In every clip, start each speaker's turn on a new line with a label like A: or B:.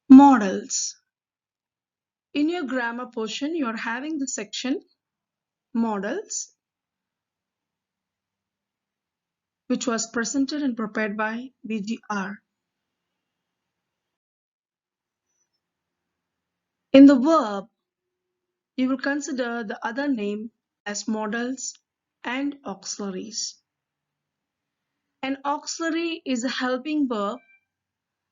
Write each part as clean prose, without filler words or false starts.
A: Modals. In your grammar portion, you are having the section Modals, which was presented and prepared by VGR. In the verb, you will consider the other name as modals and auxiliaries. An auxiliary is a helping verb.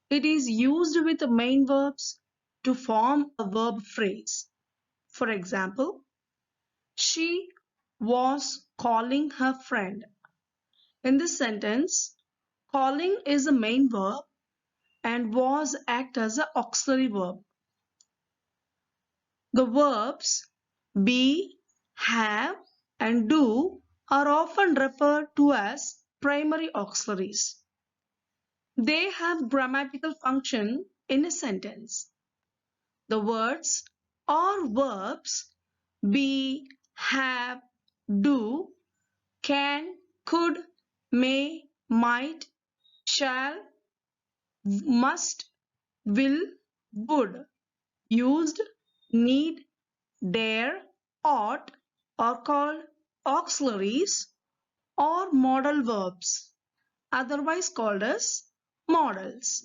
A: It is used with the main verbs to form a verb phrase. For example, she was calling her friend. In this sentence, calling is the main verb and was act as an auxiliary verb. The verbs be, have, and do are often referred to as primary auxiliaries. They have grammatical function in a sentence. The words or verbs be, have, do, can, could, may, might, shall, must, will, would, used, need, dare, ought are called auxiliaries or modal verbs, otherwise called as modals.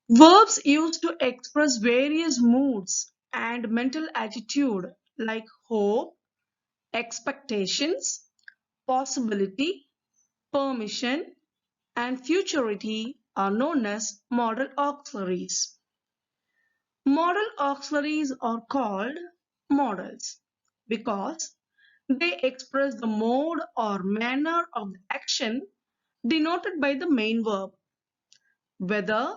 A: Verbs used to express various moods and mental attitude like hope, expectations, possibility, permission, and futurity are known as modal auxiliaries. Modal auxiliaries are called modals because they express the mode or manner of the action denoted by the main verb, whether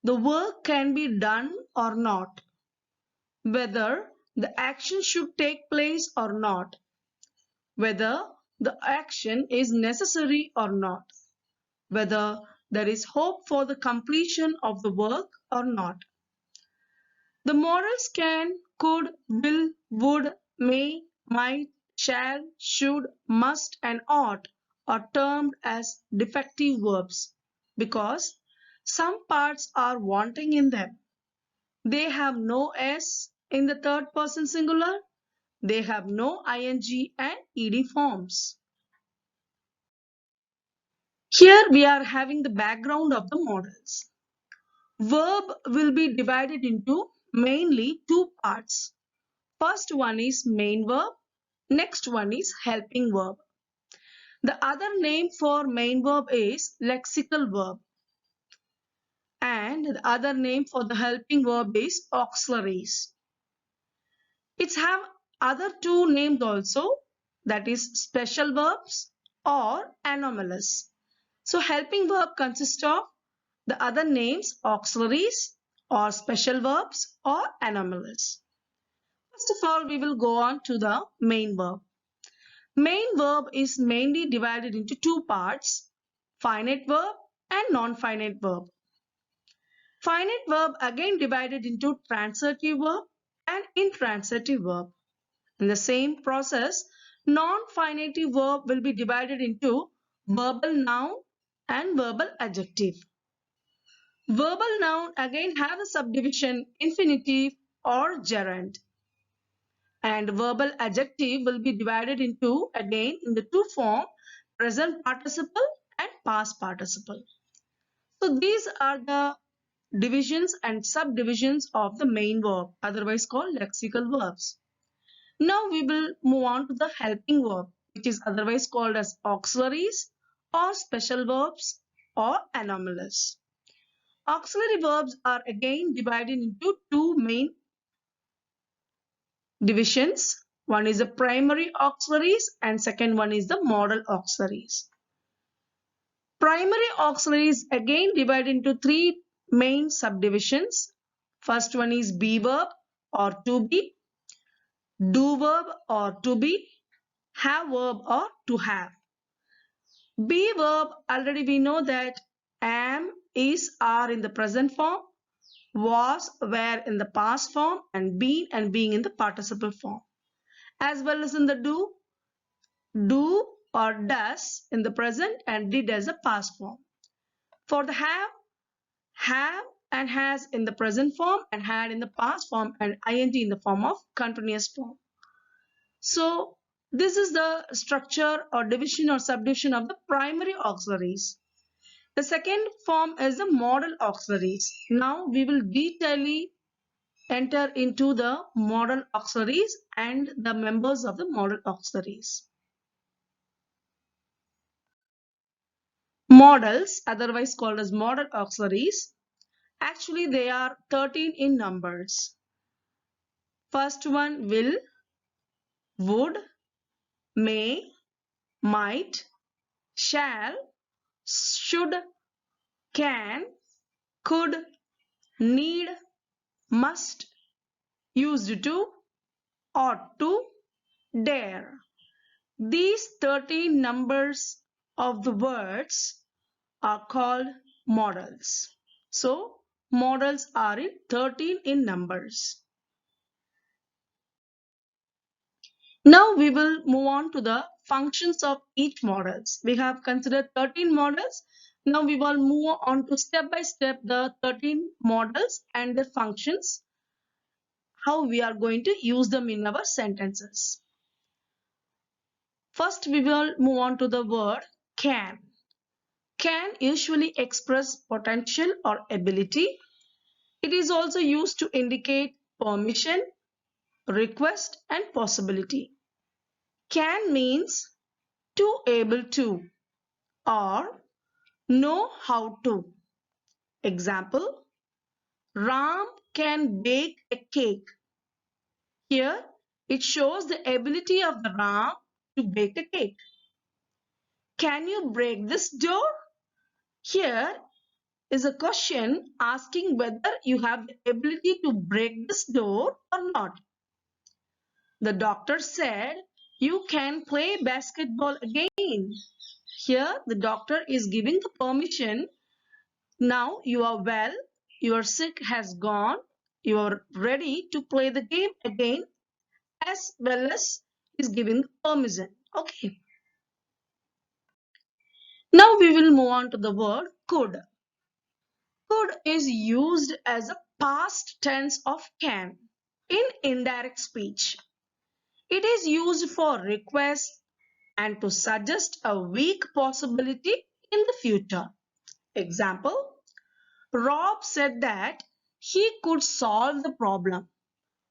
A: the work can be done or not, whether the action should take place or not, whether the action is necessary or not, whether there is hope for the completion of the work or not. The modals can, could, will, would, may, might, shall, should, must, and ought are termed as defective verbs because some parts are wanting in them. They have no s in the third person singular. They have no ing and ed forms. Here we are having the background of the modals. Verb will be divided into mainly two parts. First one is main verb, next one is helping verb. The other name for main verb is lexical verb and the other name for the helping verb is auxiliaries. It's have other two names also, that is special verbs or anomalous. So helping verb consists of the other names auxiliaries or special verbs or anomalous. First of all, we will go on to the main verb. Main verb is mainly divided into two parts, finite verb and non-finite verb. Finite verb again divided into transitive verb and intransitive verb. In the same process, non-finitive verb will be divided into verbal noun and verbal adjective. Verbal noun again have a subdivision infinitive or gerund. And verbal adjective will be divided into again in the two form present participle and past participle. So these are the divisions and subdivisions of the main verb, otherwise called lexical verbs. Now we will move on to the helping verb, which is otherwise called as auxiliaries or special verbs or anomalous. Auxiliary verbs are again divided into two main divisions. One is the primary auxiliaries and second one is the modal auxiliaries. Primary auxiliaries again divided into three main subdivisions. First one is be verb or to be, do verb or to be, have verb or to have. Be verb, already we know that am, is, are in the present form, was, were in the past form, and been and being in the participle form. As well as in the do or does in the present and did as a past form. For the have and has in the present form and had in the past form and ing in the form of continuous form. So this is the structure or division or subdivision of the primary auxiliaries. The second form is the modal auxiliaries. Now we will detailedly enter into the modal auxiliaries and the members of the modal auxiliaries. Modals, otherwise called as modal auxiliaries, actually they are 13 in numbers. First one will, would, may, might, shall, should, can, could, need, must, used to, ought to, dare. These 13 numbers of the words are called modals. So, modals are in 13 in numbers. Now we will move on to the functions of each modals. We have considered 13 modals. Now we will move on to step by step the 13 modals and their functions, how we are going to use them in our sentences. First we will move on to the word can. Can usually express potential or ability. It is also used to indicate permission, request and possibility. Can means to able to or know how to. Example, Ram can bake a cake. Here it shows the ability of the Ram to bake a cake. Can you break this door? Here is a question asking whether you have the ability to break this door or not. The doctor said, you can play basketball again. Here the doctor is giving the permission. Now you are well, your sick has gone, you are ready to play the game again, as well as is giving the permission. Okay. Now we will move on to the word could. Could is used as a past tense of can in indirect speech. It is used for request and to suggest a weak possibility in the future. Example, Rob said that he could solve the problem.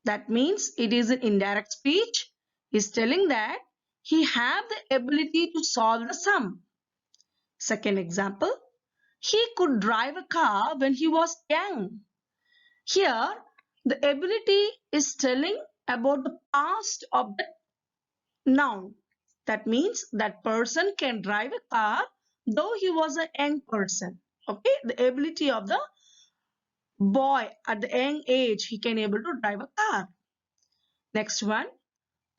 A: That means it is an indirect speech. He's telling that he had the ability to solve the sum. Second example, he could drive a car when he was young. Here, the ability is telling about the past of the noun. That means that person can drive a car though he was a young person. Okay, the ability of the boy at the young age, he can able to drive a car. Next one,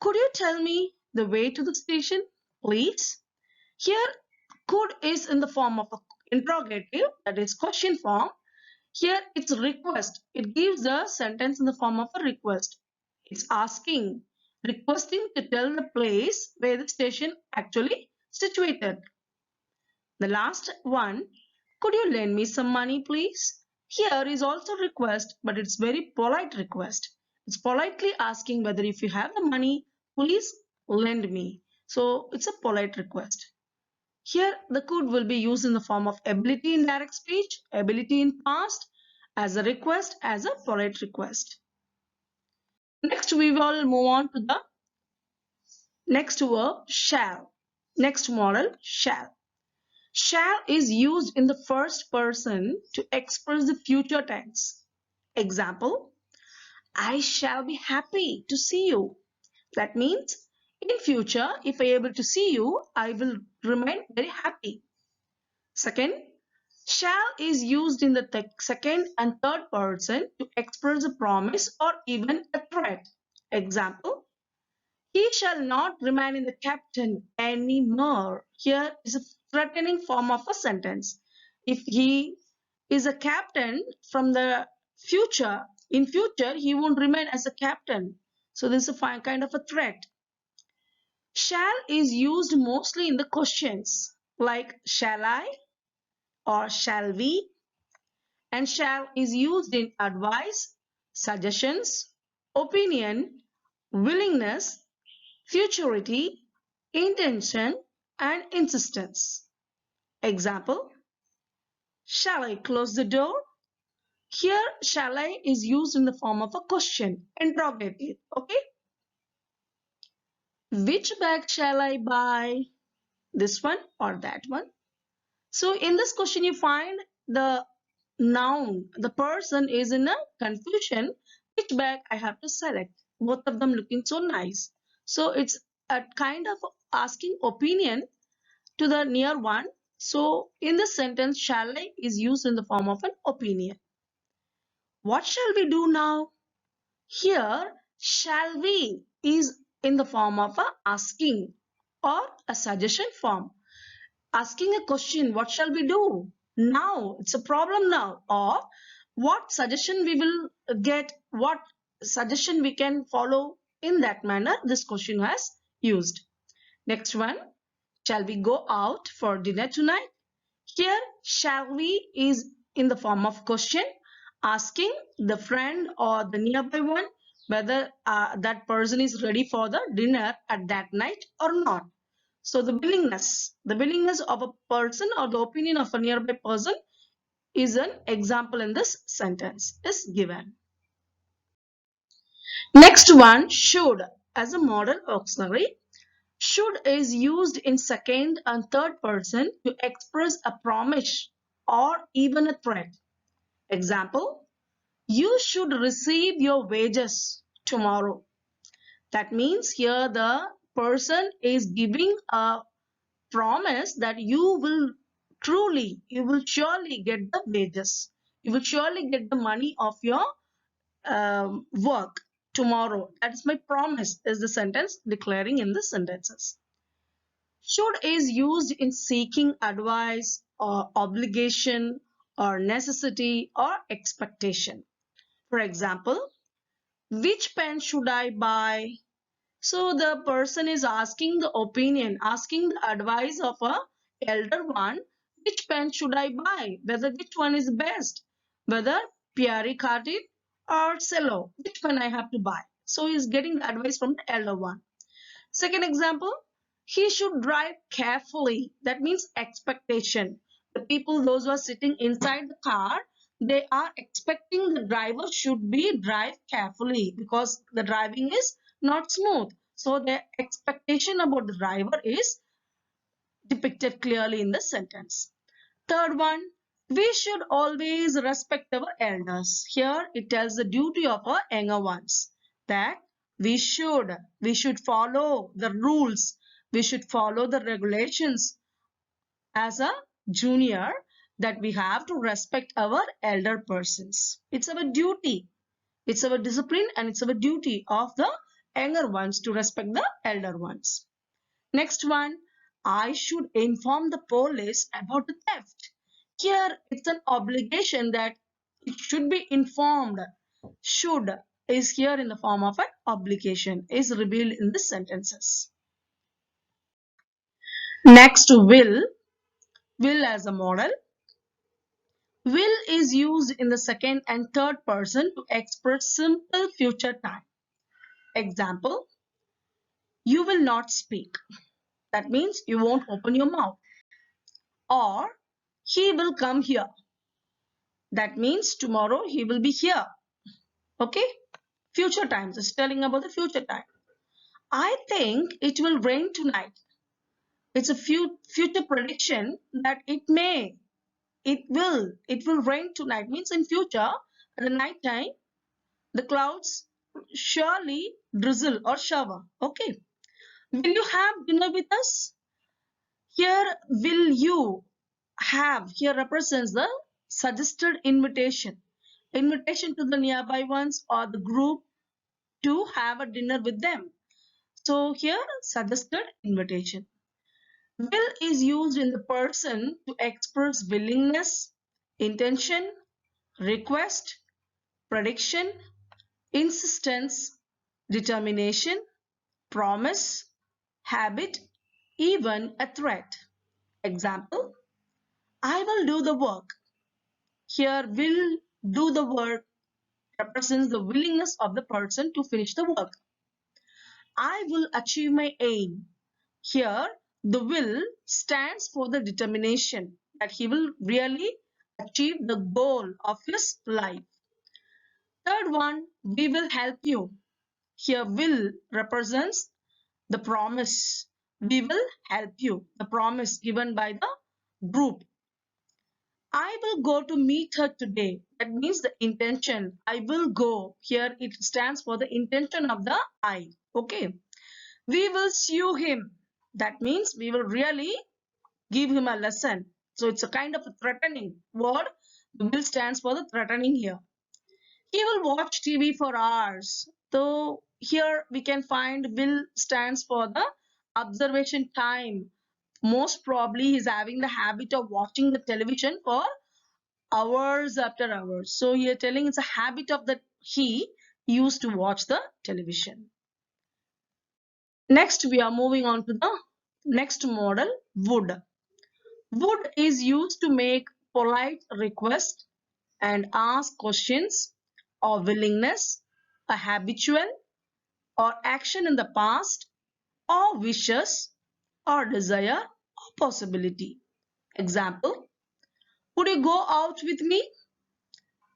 A: could you tell me the way to the station, please? Here, could is in the form of an interrogative, that is question form. Here, it's request. It gives the sentence in the form of a request. It's asking, requesting to tell the place where the station actually situated. The last one, could you lend me some money, please? Here is also request, but it's very polite request. It's politely asking whether if you have the money, please lend me. So it's a polite request. Here the could will be used in the form of ability in direct speech, ability in past, as a request, as a polite request. Next we will move on to the next verb, shall. Next modal, shall. Shall is used in the first person to express the future tense. Example, I shall be happy to see you. That means in future, if I am able to see you, I will remain very happy. Second, shall is used in the second and third person to express a promise or even a threat. Example, he shall not remain in the captain anymore. Here is a threatening form of a sentence. If he is a captain from the future, in future he won't remain as a captain. So this is a kind of a threat. Shall is used mostly in the questions like shall I, or shall we, and shall is used in advice, suggestions, opinion, willingness, futurity, intention, and insistence. Example, shall I close the door? Here, shall I is used in the form of a question, interrogative. Okay. Which bag shall I buy? This one or that one? So in this question, you find the noun, the person is in a confusion. Which bag I have to select? Both of them looking so nice. So it's a kind of asking opinion to the near one. So in this sentence, shall I is used in the form of an opinion. What shall we do now? Here, shall we is in the form of a asking or a suggestion form. Asking a question, what shall we do? Now, it's a problem now. Or what suggestion we will get, what suggestion we can follow in that manner this question has used. Next one, shall we go out for dinner tonight? Here, shall we is in the form of question, asking the friend or the nearby one whether that person is ready for the dinner at that night or not. So the willingness of a person or the opinion of a nearby person is an example in this sentence is given. Next one, should as a modal auxiliary. Should is used in second and third person to express a promise or even a threat. Example, you should receive your wages tomorrow. That means here the person is giving a promise that you will surely get the wages. You will surely get the money of your work tomorrow. That is my promise, is the sentence declaring in the sentences. Should is used in seeking advice or obligation or necessity or expectation. For example, which pen should I buy? So the person is asking the opinion, asking the advice of a elder one, which pen should I buy? Whether which one is best? Whether Pierre Cardin or Cello, which pen I have to buy? So he is getting the advice from the elder one. Second example, he should drive carefully. That means expectation. The people, those who are sitting inside the car, they are expecting the driver should be drive carefully because the driving is not smooth. So their expectation about the driver is depicted clearly in the sentence. Third one, we should always respect our elders. Here it tells the duty of our younger ones that we should follow the rules, we should follow the regulations as a junior, that we have to respect our elder persons. It's our duty, it's our discipline, and it's our duty of the younger ones to respect the elder ones. Next one, I should inform the police about the theft. Here, it's an obligation that it should be informed. Should is here in the form of an obligation, is revealed in the sentences. Next, will as a modal. Will is used in the second and third person to express simple future time. Example, you will not speak. That means you won't open your mouth. Or, he will come here. That means tomorrow he will be here. Okay? Future times. It's telling about the future time. I think it will rain tonight. It's a future prediction that it will rain tonight. Means in future, at the night time, the clouds surely drizzle or shower. Okay. Will you have dinner with us? Here, will you have here represents the suggested invitation. Invitation to the nearby ones or the group to have a dinner with them. So here, suggested invitation. Will is used in the person to express willingness, intention, request, prediction, insistence, determination, promise, habit, even a threat. Example, I will do the work. Here, will do the work represents the willingness of the person to finish the work. I will achieve my aim. Here, the will stands for the determination that he will really achieve the goal of his life. Third one, we will help you. Here, will represents the promise. We will help you. The promise given by the group. I will go to meet her today. That means the intention. I will go. Here it stands for the intention of the I. Okay. We will sue him. That means we will really give him a lesson. So it's a kind of a threatening word. The will stands for the threatening here. He will watch TV for hours. So here we can find will stands for the observation time. Most probably he's having the habit of watching the television for hours after hours. So you're telling it's a habit of that he used to watch the television. Next, we are moving on to the next modal, would. Would is used to make polite request and ask questions or willingness, a habitual or action in the past, or wishes or desire or possibility. Example, would you go out with me?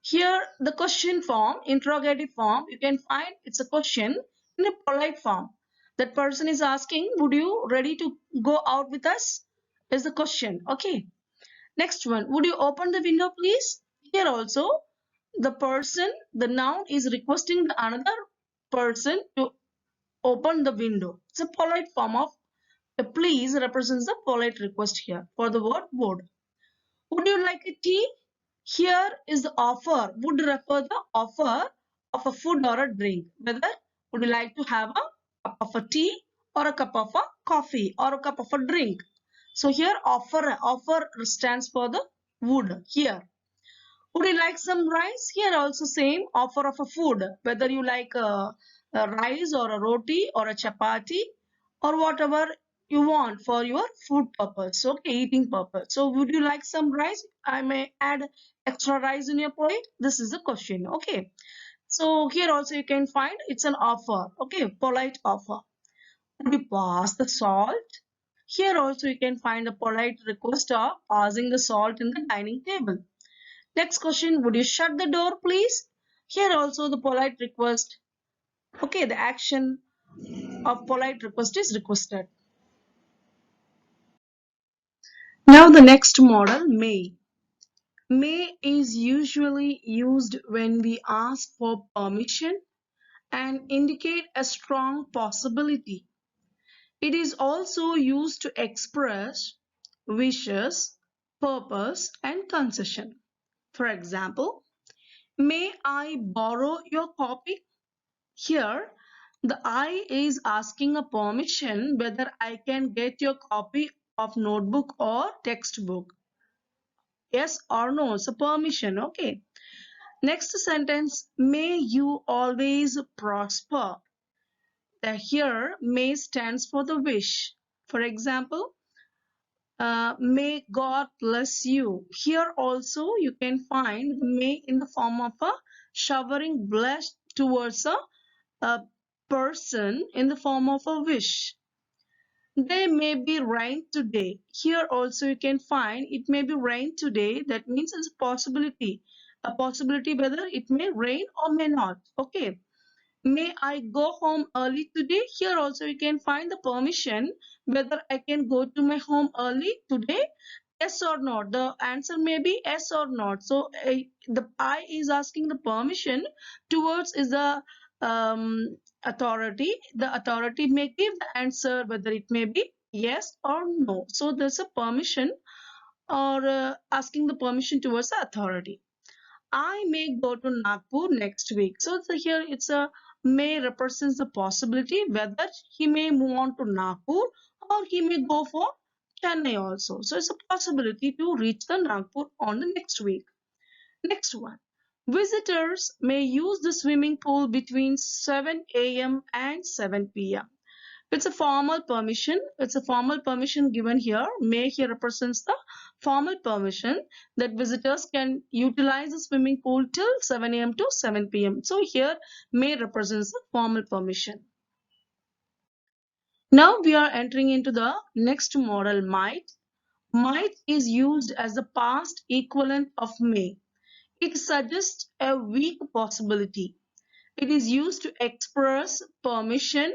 A: Here, the question form, interrogative form, you can find it's a question in a polite form. That person is asking, would you ready to go out with us? Is the question. Okay. Next one, would you open the window, please? Here also, the person, the noun is requesting the another person to open the window. It's a polite form of the please represents the polite request here for the word would. Would you like a tea? Here is the offer. Would refer the offer of a food or a drink. Whether would you like to have a cup of a tea or a cup of a coffee or a cup of a drink. So here offer stands for the would here. Would you like some rice? Here also same offer of a food. Whether you like a rice or a roti or a chapati or whatever you want for your food purpose. Okay, eating purpose. So would you like some rice? I may add extra rice in your plate. This is the question. Okay. So here also you can find it's an offer. Okay, polite offer. Would you pass the salt? Here also you can find a polite request of passing the salt in the dining table. Next question, would you shut the door, please? Here also the polite request. Okay, the action of polite request is requested. Now the next modal, may. May is usually used when we ask for permission and indicate a strong possibility. It is also used to express wishes, purpose, and concession. For example, may I borrow your copy? Here, the I is asking a permission whether I can get your copy of notebook or textbook. Yes or no, it's a permission, okay. Next sentence, may you always prosper. The here, may stands for the wish. For example, may God bless you. Here also you can find may in the form of a showering bless towards a person in the form of a wish. There may be rain today. Here also you can find it may be rain today. That means it's a possibility. A possibility whether it may rain or may not. Okay. May I go home early today? Here also you can find the permission whether I can go to my home early today. Yes or not. The answer may be yes or not. So the I is asking the permission towards is the authority. The authority may give the answer whether it may be yes or no. So there's a permission or asking the permission towards the authority. I may go to Nagpur next week. So here it's a may represents the possibility whether he may move on to Nagpur or he may go for Chennai also. So it's a possibility to reach the Nagpur on the next week. Next one. Visitors may use the swimming pool between 7 a.m. and 7 p.m. It's a formal permission. It's a formal permission given here. May here represents the formal permission that visitors can utilize the swimming pool till 7 a.m. to 7 p.m. So here may represents the formal permission. Now we are entering into the next modal, might. Might is used as the past equivalent of may. It suggests a weak possibility. It is used to express permission,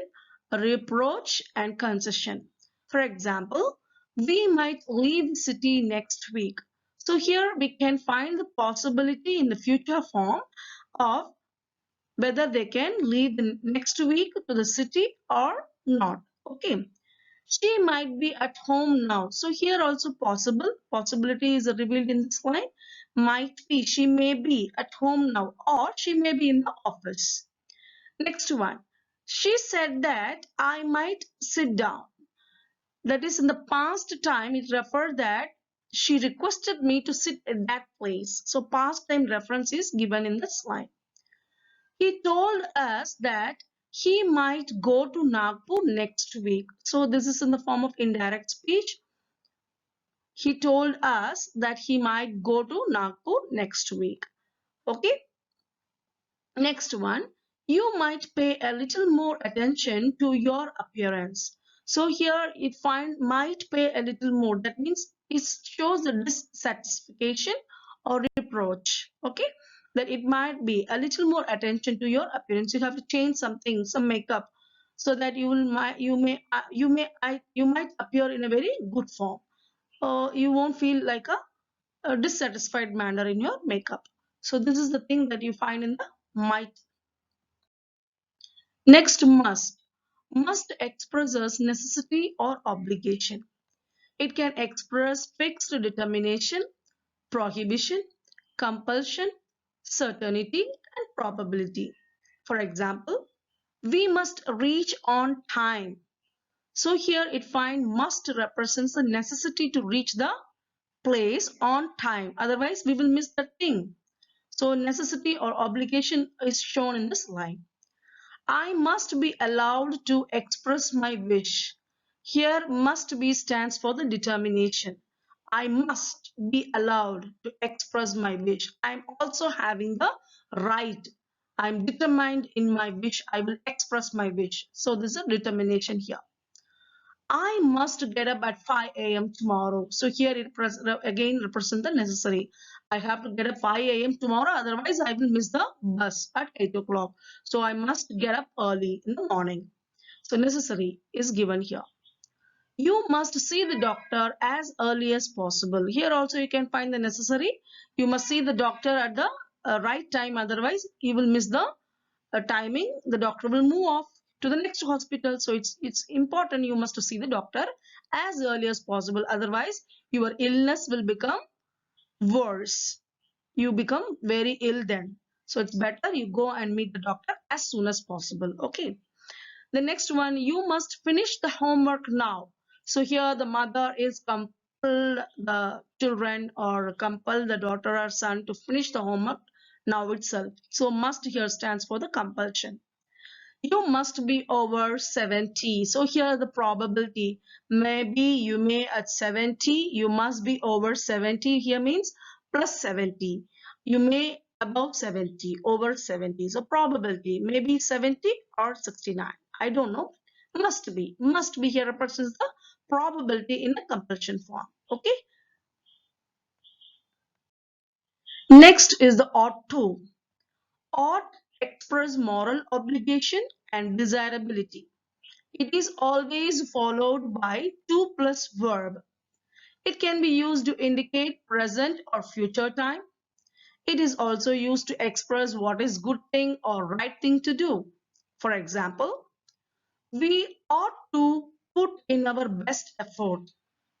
A: reproach, and concession. For example, we might leave the city next week. So here we can find the possibility in the future form of whether they can leave the next week to the city or not. Okay. She might be at home now. So here also possibility is revealed in this line. Might be, she may be at home now, or she may be in the office. Next one. She said that I might sit down. That is in the past time, it referred that she requested me to sit at that place. So past time reference is given in the slide. He told us that he might go to Nagpur next week. So this is in the form of indirect speech. He told us that he might go to Nagpur next week. Okay. Next one, you might pay a little more attention to your appearance. So here it might pay a little more. That means it shows the dissatisfaction or reproach. Okay, that it might be a little more attention to your appearance. You have to change something, some makeup, so that you might appear in a very good form. You won't feel like a dissatisfied manner in your makeup. So this is the thing that you find in the might. Next, must. Must expresses necessity or obligation. It can express fixed determination, prohibition, compulsion, certainty, and probability. For example, we must reach on time. So here it finds must represents the necessity to reach the place on time. Otherwise, we will miss the thing. So necessity or obligation is shown in this line. I must be allowed to express my wish. Here must be stands for the determination. I must be allowed to express my wish. I'm also having the right. I'm determined in my wish. I will express my wish. So this is a determination here. I must get up at 5 a.m. tomorrow. So here it again represents the necessary. I have to get up 5 a.m. tomorrow, otherwise I will miss the bus at 8 o'clock. So I must get up early in the morning. So necessary is given here. You must see the doctor as early as possible. Here also you can find the necessary. You must see the doctor at the right time, otherwise you will miss the timing. The doctor will move off to the next hospital. So it's important you must see the doctor as early as possible. Otherwise, your illness will become worse. You become very ill then. So it's better you go and meet the doctor as soon as possible. Okay. The next one, you must finish the homework now. So here the mother is compelled the children or compel the daughter or son to finish the homework now itself. So must here stands for the compulsion. You must be over 70. So here the probability, maybe you may at 70, you must be over 70 here means plus 70. You may above 70, over 70. So probability maybe 70 or 69. I don't know. Must be here represents the probability in the compulsion form. Okay. Next is the ought to. Ought express moral obligation and desirability. It is always followed by to plus verb. It can be used to indicate present or future time. It is also used to express what is good thing or right thing to do. For example, we ought to put in our best effort.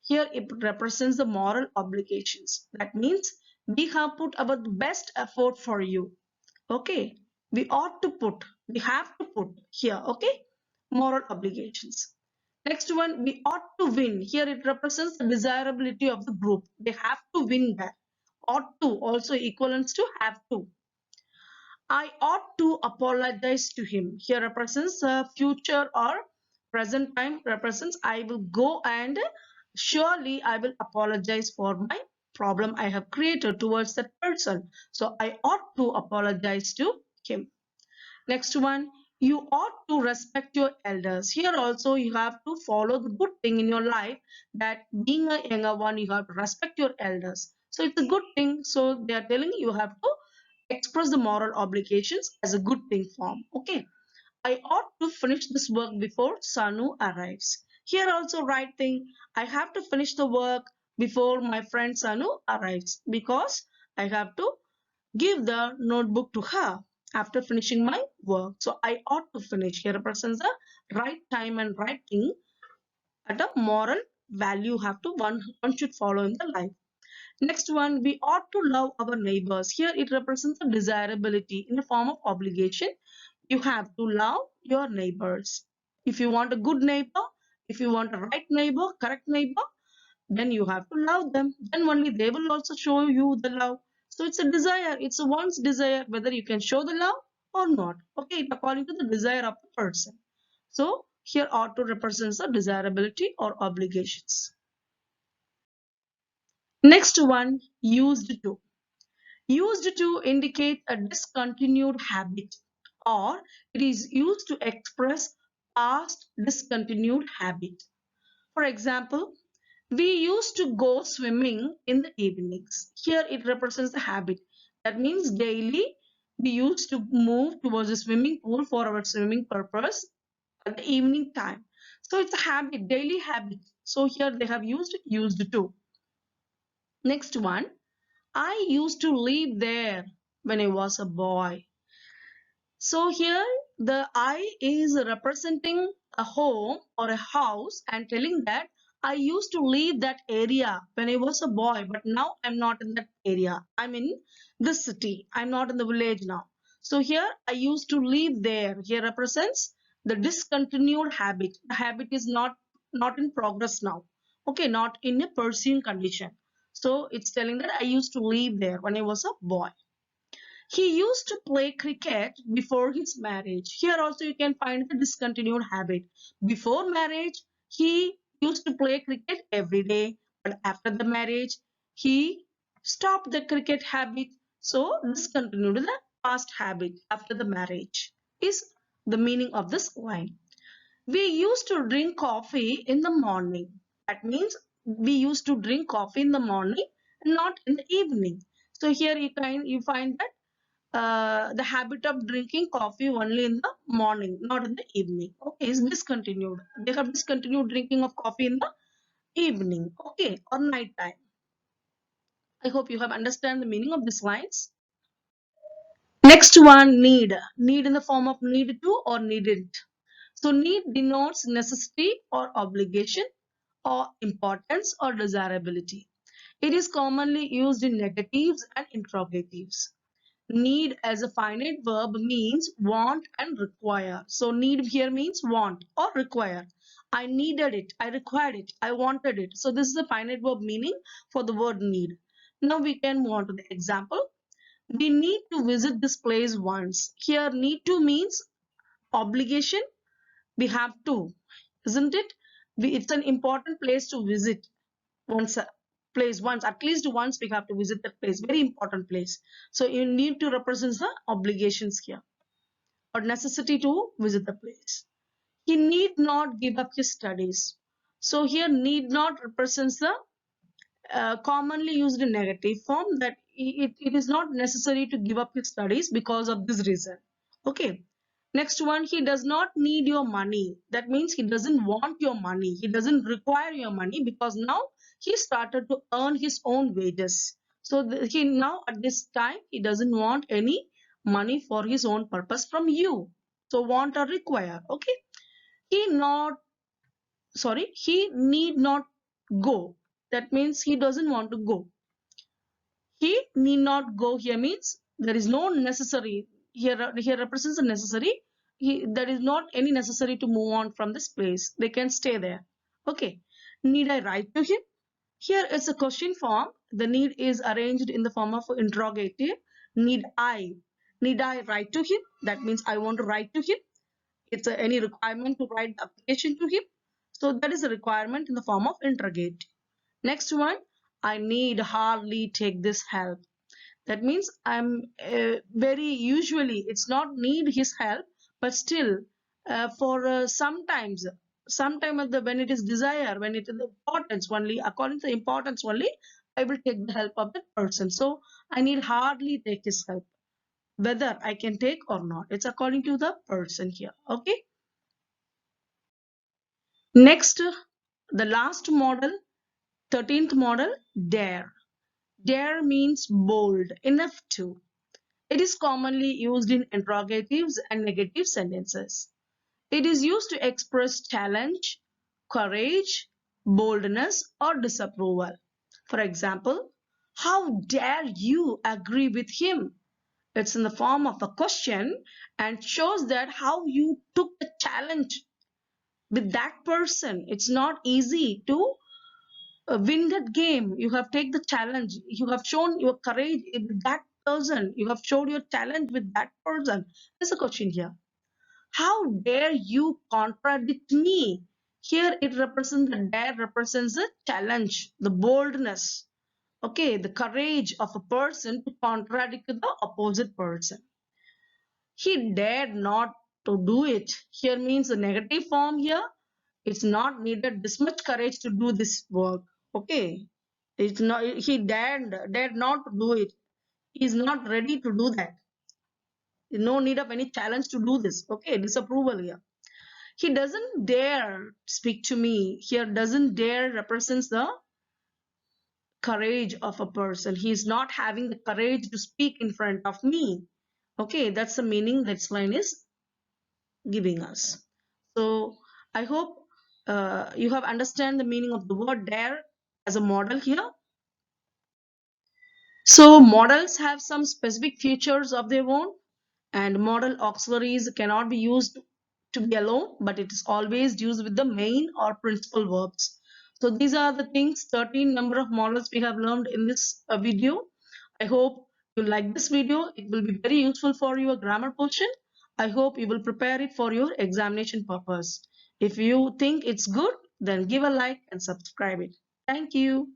A: Here it represents the moral obligations. That means we have put our best effort for you. Okay, we ought to put, we have to put here. Okay, moral obligations. Next one, we ought to win. Here it represents the desirability of the group. They have to win that. Ought to also equivalents to have to. I ought to apologize to him. Here represents future or present time represents I will go and surely I will apologize for my problem I have created towards that person. So I ought to apologize to him. Next one, you ought to respect your elders. Here also you have to follow the good thing in your life, that being a younger one, you have to respect your elders. So it's a good thing. So they are telling you have to express the moral obligations as a good thing form. Okay. I ought to finish this work before Sanu arrives. Here also right thing, I have to finish the work before my friend Sanu arrives, because I have to give the notebook to her after finishing my work. So I ought to finish here represents the right time and right thing at a moral value have to one should follow in the life. Next one, we ought to love our neighbors. Here it represents a desirability in the form of obligation. You have to love your neighbors. If you want a good neighbor, if you want a right neighbor, correct neighbor, then you have to love them. Then only they will also show you the love. So it's a desire. It's a one's desire whether you can show the love or not. Okay, according to the desire of the person. So here ought represents the desirability or obligations. Next one, used to. Used to indicate a discontinued habit, or it is used to express past discontinued habit. For example, we used to go swimming in the evenings. Here it represents the habit. That means daily we used to move towards the swimming pool for our swimming purpose at the evening time. So it's a habit, daily habit. So here they have used to. Next one, I used to live there when I was a boy. So here the I is representing a home or a house and telling that I used to live that area when I was a boy, but now I'm not in that area. I'm in this city. I'm not in the village now. So here I used to live there. Here represents the discontinued habit. The habit is not in progress now. Okay, not in a pursuing condition. So it's telling that I used to live there when I was a boy. He used to play cricket before his marriage. Here also you can find the discontinued habit. Before marriage, he used to play cricket every day, but after the marriage, he stopped the cricket habit. So discontinued the past habit after the marriage is the meaning of this line. We used to drink coffee in the morning. That means we used to drink coffee in the morning, not in the evening. So here you find that the habit of drinking coffee only in the morning, not in the evening. Okay, is discontinued. They have discontinued drinking of coffee in the evening. Okay, or night time. I hope you have understand the meaning of these lines. Next one, need. Need in the form of need to or needn't. So need denotes necessity or obligation or importance or desirability. It is commonly used in negatives and interrogatives. Need as a finite verb means want and require. So need here means want or require. I needed it, I required it, I wanted it. So this is the finite verb meaning for the word need. Now we can move on to the example. We need to visit this place once. Here need to means obligation. We have to, isn't it? It's an important place to visit once place once, at least once we have to visit that place, very important place. So you need to represent the obligations here or necessity to visit the place. He need not give up his studies. So here need not represents the commonly used in negative form, that it is not necessary to give up his studies because of this reason. Okay. Next one, he does not need your money. That means he doesn't want your money. He doesn't require your money because now he started to earn his own wages. So he now at this time, he doesn't want any money for his own purpose from you. So want or require. Okay. He not, sorry, he need not go. That means he doesn't want to go. He need not go here means there is no necessary. Here represents the necessary. There is not any necessary to move on from this place. They can stay there. Okay. Need I write to him? Here it's a question form. The need is arranged in the form of interrogative. Need I? Need I write to him? That means I want to write to him. It's any requirement to write the application to him. So that is a requirement in the form of interrogative. Next one, I need hardly take this help. That means I'm very usually, it's not need his help, but still for sometime of the when it is desire, when it is importance only, according to the importance only, I will take the help of the person. So I need hardly take his help, whether I can take or not. It's according to the person here. Okay. Next, the last modal, 13th modal, dare. Dare means bold, enough to. It is commonly used in interrogatives and negative sentences. It is used to express challenge, courage, boldness, or disapproval. For example, how dare you agree with him? It's in the form of a question and shows that how you took the challenge with that person. It's not easy to win that game. You have take the challenge. You have shown your courage with that person. You have showed your challenge with that person. There's a question here. How dare you contradict me? Here it represents, the dare represents the challenge, the boldness, okay, the courage of a person to contradict the opposite person. He dared not to do it. Here means the negative form here. It's not needed this much courage to do this work. Okay. It's not, he dared not to do it. He is not ready to do that. No need of any challenge to do this. Okay, disapproval here. He doesn't dare speak to me. Here doesn't dare represents the courage of a person. He is not having the courage to speak in front of me. Okay, that's the meaning that line is giving us. So I hope you have understand the meaning of the word dare as a modal here. So modals have some specific features of their own, and modal auxiliaries cannot be used to be alone, but it is always used with the main or principal verbs. So these are the things, 13 number of modals we have learned in this video. I hope you like this video. It will be very useful for your grammar portion. I hope you will prepare it for your examination purpose. If you think it's good, then give a like and subscribe it. Thank you.